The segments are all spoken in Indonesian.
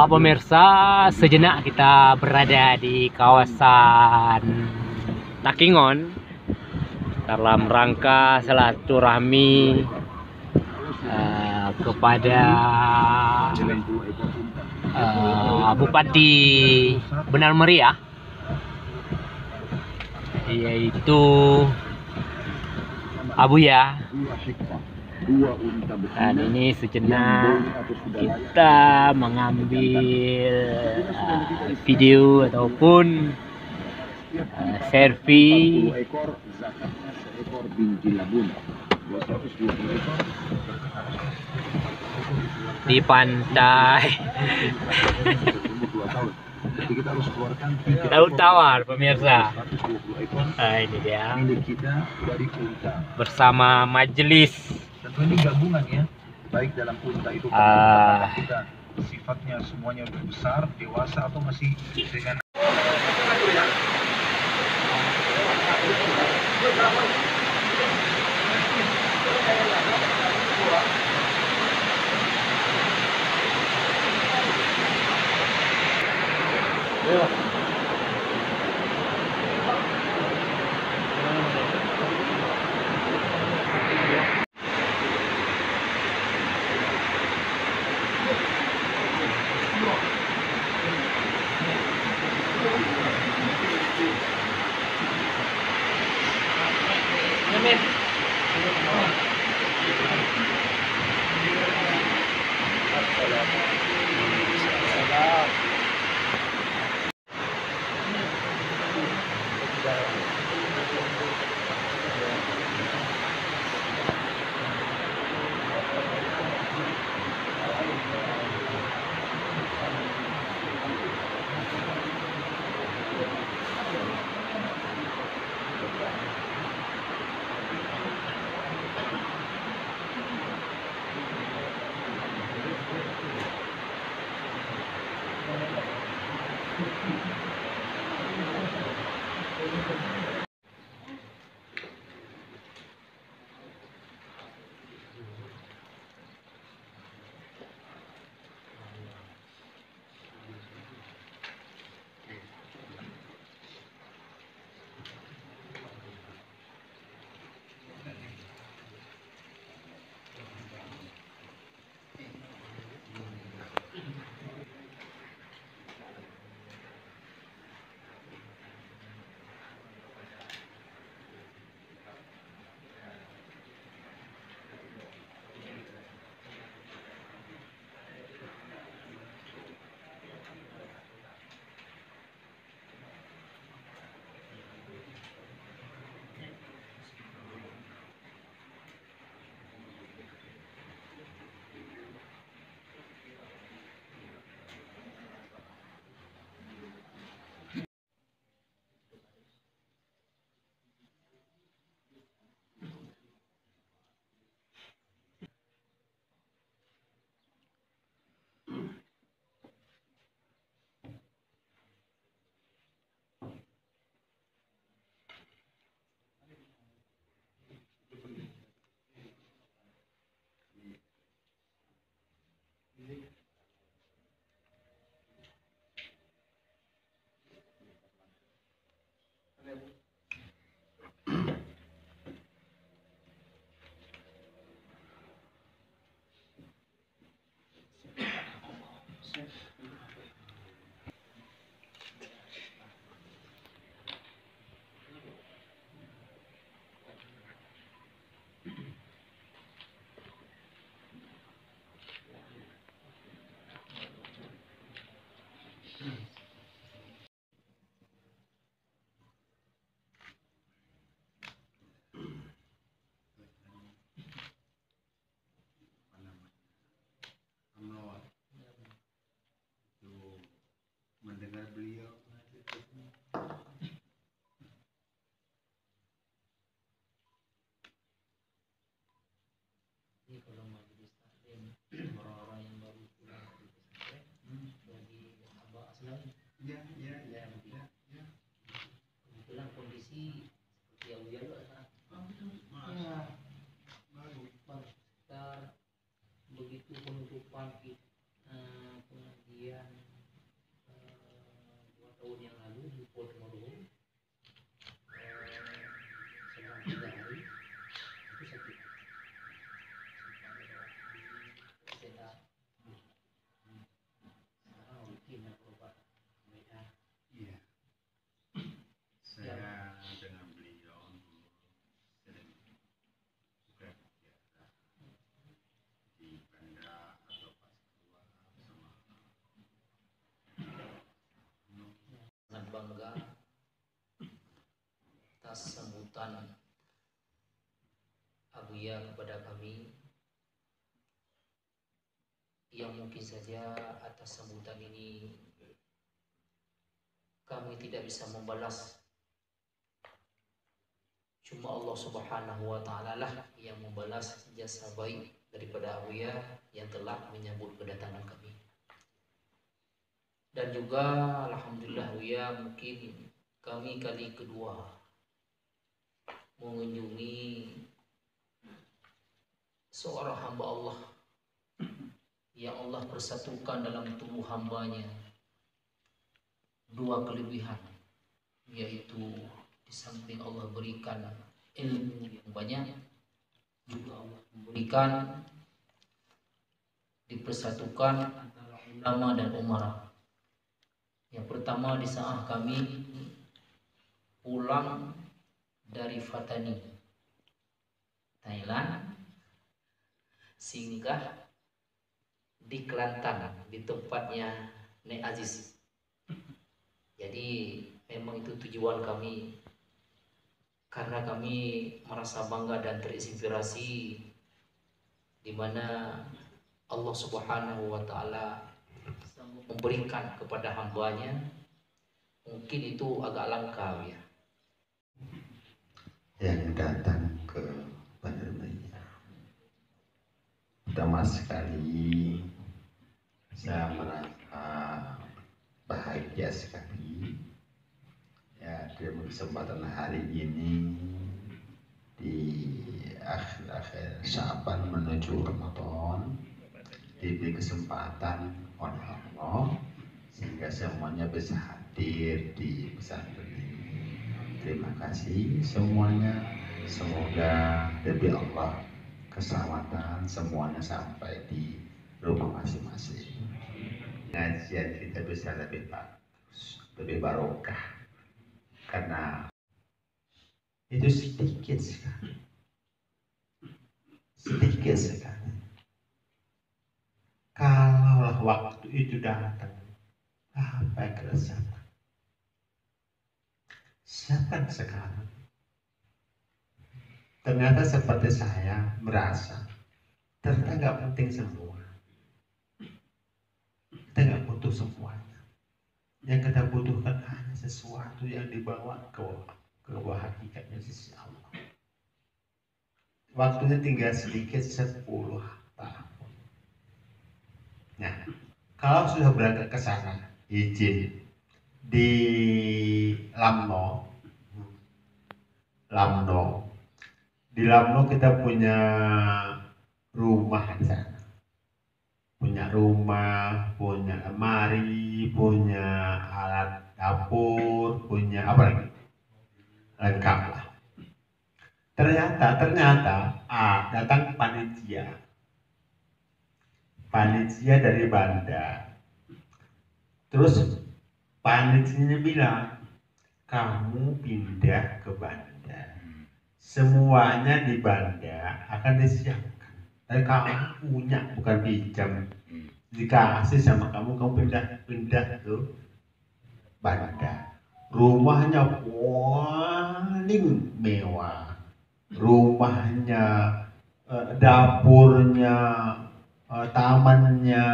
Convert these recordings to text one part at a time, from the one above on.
Pemirsa, sejenak kita berada di kawasan Takingon dalam rangka silaturahmi kepada Bupati Benar Meriah, yaitu Abuya. Dan ini sejenak kita mengambil video ataupun selfie di pantai Laut Tawar, pemirsa. Nah, ini dia bersama majelis. Tentu ini gabungan ya, baik dalam unta itu kita sifatnya semuanya besar, dewasa atau masih dengan mendengar beliau ini kalau majelis taklim orang-orang yang baru pulang dari Sabah Aslan ya kebetulan kondisi seperti yang dia saat baru sekitar begitu Buya kepada kami, yang mungkin saja atas sambutan ini kami tidak bisa membalas. Cuma Allah Subhanahu wa Ta'ala lah yang membalas jasa baik daripada Buya yang telah menyambut kedatangan kami. Dan juga alhamdulillah Buya, mungkin kami kali kedua mengunjungi seorang hamba Allah yang Allah persatukan dalam tubuh hambanya dua kelebihan, yaitu di samping Allah berikan ilmu yang banyak, juga Allah memberikan dipersatukan antara ulama dan umara. Yang pertama, di saat kami pulang dari Fatani, Thailand, singgah di Kelantan di tempatnya Nek Aziz. Jadi memang itu tujuan kami, karena kami merasa bangga dan terinspirasi di mana Allah Subhanahu wa Ta'ala memberikan kepada hambanya. Mungkin itu agak langka ya, yang datang ke Bandar Maya. Pertama sekali saya merasa bahagia sekali ya dalam kesempatan hari ini di akhir-akhir Sya'ban menuju Ramadan, diberi kesempatan oleh Allah sehingga semuanya bisa hadir di pesantren ini. Terima kasih semuanya. Semoga demi Allah keselamatan semuanya sampai di rumah masing-masing. Ngajian kita bisa lebih bagus, lebih barokah, karena itu sedikit sekali, sedikit sekali. Kalaulah waktu itu datang, apa yang kita siapkan? Siapkan sekarang. Ternyata seperti saya merasa ternyata nggak penting semua. Kita nggak butuh semuanya. Yang kita butuhkan hanya sesuatu yang dibawa ke bawah hakikatnya sisi Allah. Waktunya tinggal sedikit, 10 tahun. Nah, kalau sudah berangkat ke sana, izin di Lamno. Di Lamno kita punya rumah di sana. Punya rumah, punya lemari, punya alat dapur, punya apa lagi? Lengkap lah. Ternyata datang panitia dari Banda. Terus panitianya bilang, kamu pindah ke Banda, semuanya di Banda akan disiapkan. Dan kamu punya, bukan pinjam, dikasih sama kamu pindah ke Banda. Rumahnya paling mewah, rumahnya, dapurnya, tamannya,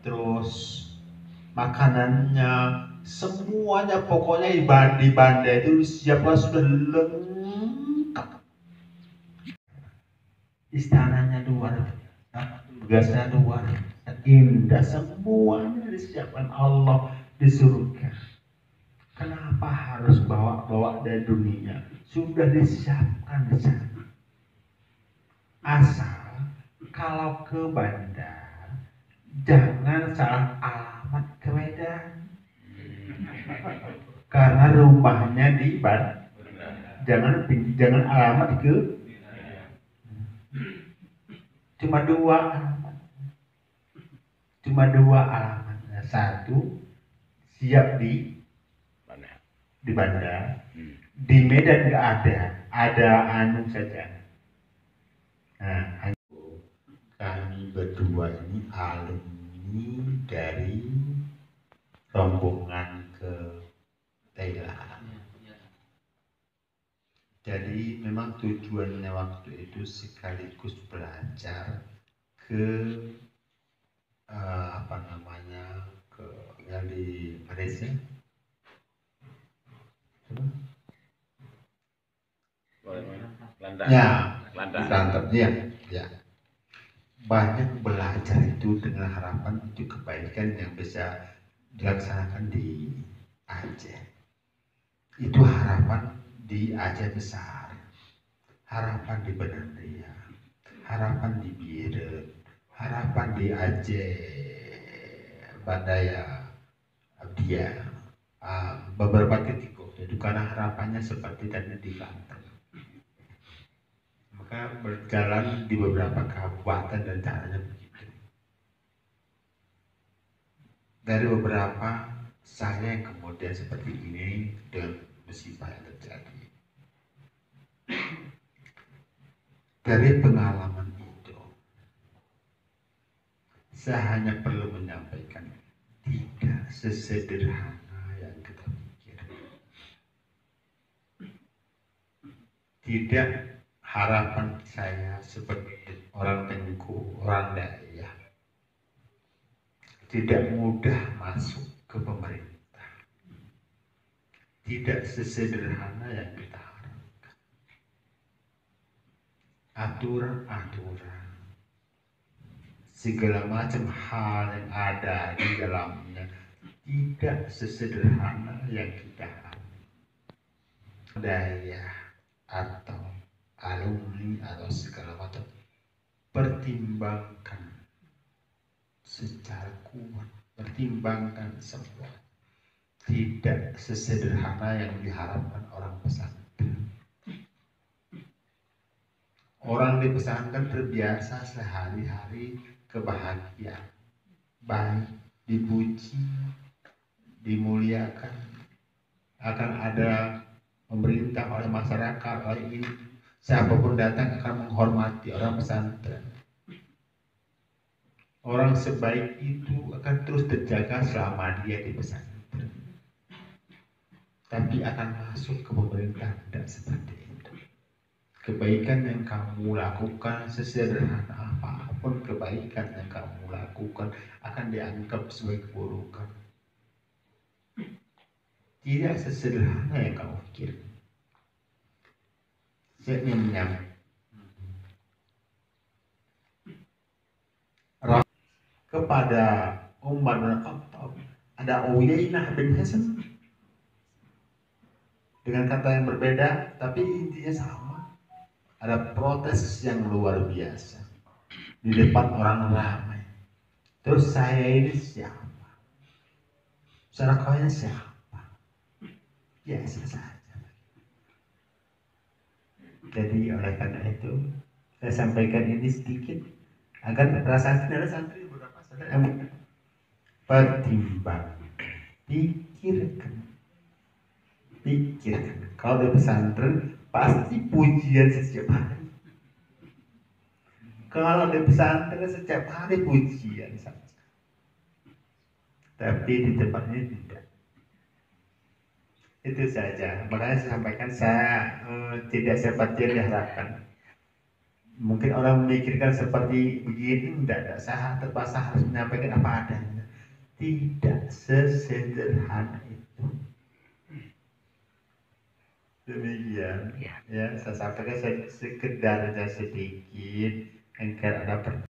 terus makanannya, semuanya pokoknya di Banda itu siapa sudah lengkap. Istananya luar biasa, tugasnya luar biasa, indah, semuanya disiapkan Allah di surga. Kenapa harus bawa dari dunia? Sudah disiapkan di sana. Asal kalau ke Banda jangan salah alamat ke Medan, karena rumahnya di Banda. Jangan alamat ke, cuma dua alamat. Satu siap di Banda, di Medan nggak ada anu saja. Nah, kami berdua ini alumni dari rombongan ke Thailand. Jadi memang tujuannya waktu itu sekaligus belajar ke ke yang di Malaysia. Ya, Kelantan, ya. Banyak belajar itu dengan harapan itu kebaikan yang bisa dilaksanakan di Aceh. Itu harapan di Aceh besar, harapan di Benang Raya, harapan di Biren, harapan di Aceh Bandaya Abdia, beberapa titik itu karena harapannya seperti tadi di Kelantan. Maka berjalan di beberapa kabupaten dan caranya begitu. Dari beberapa saya yang kemudian seperti ini dengan musibah yang terjadi. Dari pengalaman itu, saya hanya perlu menyampaikan tidak sesederhana yang kita pikir. Tidak harapan saya seperti orang Tengku, orang daerah. Tidak mudah masuk ke pemerintah. Tidak sesederhana yang kita harapkan. Aturan-aturan, segala macam hal yang ada di dalamnya tidak sesederhana yang kita harapkan. Daya atau alumni atau segala macam, pertimbangkan secara kuat, pertimbangkan semua. Tidak sesederhana yang diharapkan orang pesantren. Orang di pesantren terbiasa sehari-hari kebahagiaan, baik, dipuji, dimuliakan, akan ada pemerintah oleh masyarakat, oleh ini, siapapun datang akan menghormati orang pesantren. Orang sebaik itu akan terus terjaga selama dia di pesantren. Tapi akan masuk ke pemerintah tidak seperti itu. Kebaikan yang kamu lakukan, sesederhana apapun kebaikan yang kamu lakukan, akan dianggap sebagai keburukan. Tidak sesederhana yang kamu pikir. Saya ingin menyampaikan kepada Umar bin Khattab, ada Uyainah bin Hasan dengan kata yang berbeda, tapi intinya sama. Ada protes yang luar biasa di depan orang ramai. Terus saya ini siapa? Saudara siapa? Biasa saja. Jadi oleh karena itu saya sampaikan ini sedikit agar para santri beberapa santri yang pertimbang, pikirkan. Kalau di pesantren pasti pujian setiap hari. Kalau di pesantren setiap hari pujian saja. Tapi di tempat ini tidak. Itu saja. Makanya saya sampaikan saya tidak seperti yang diharapkan. Mungkin orang memikirkan seperti begini, tidak. Saya terpaksa harus menyampaikan apa adanya. Tidak sesederhana itu. Demikian ya, saya sampaikan sekedar sedikit agar ada